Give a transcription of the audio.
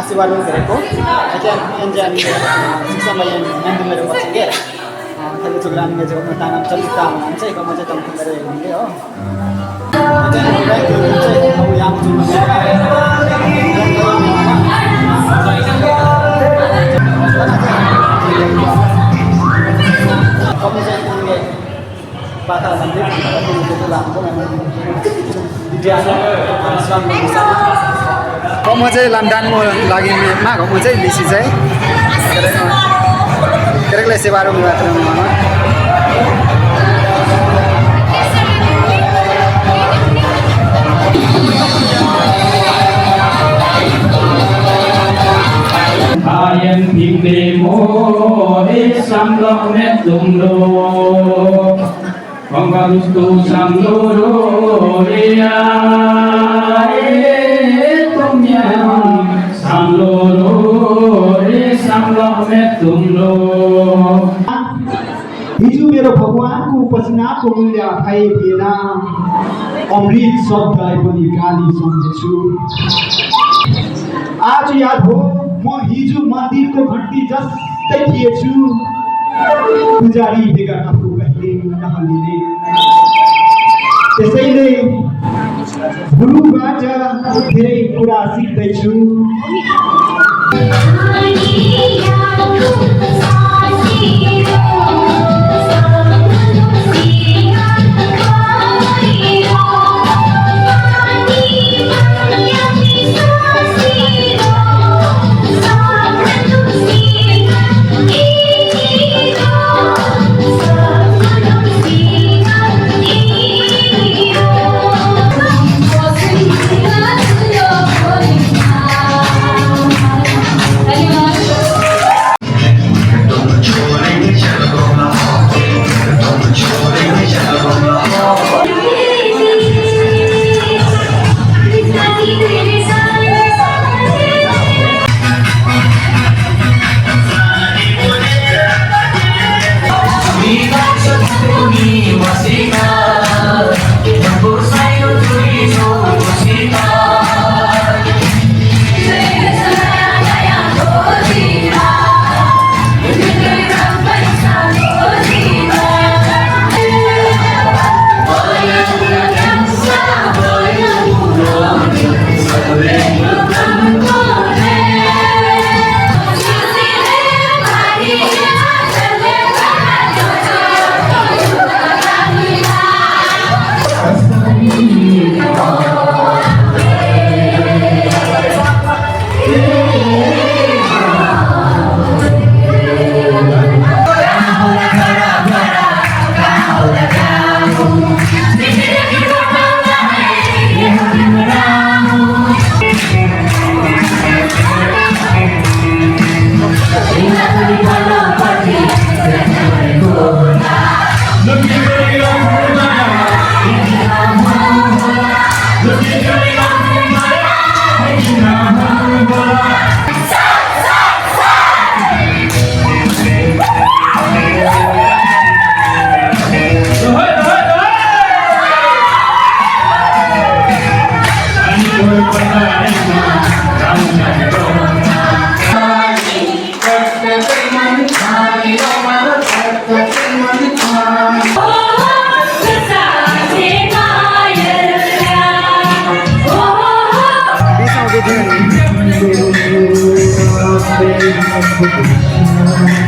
sewa dulu mereka. Aja sama yang mereka macam dia. Kalau tu kan mereka juga tanam cerita macam itu macam tu mereka ini oh. Aja mereka tu macam yang tu kamu saya bakal nanti itu lampu memang dia kamu saya lamdanmu lagi mak kamu saya di sini saya kira-kira sebaru buat rumah Ayam pindemo samlo metumlo Kongalustu samlo ria tomyam samlo metumlo हिजो मेरो भगवानको उपासनाको मूल्य थाहै थिएन अमृत शब्दलाई पनि गाली सम्झेछु आज याद हो म हिजो मन्दिरको घन्टी जस्तै थिएछु पुजारी बेगर आफू कहिले नहल्लिने त्यसैले गुरुबाट धेरै कुरा सिक्दैछु Thank you.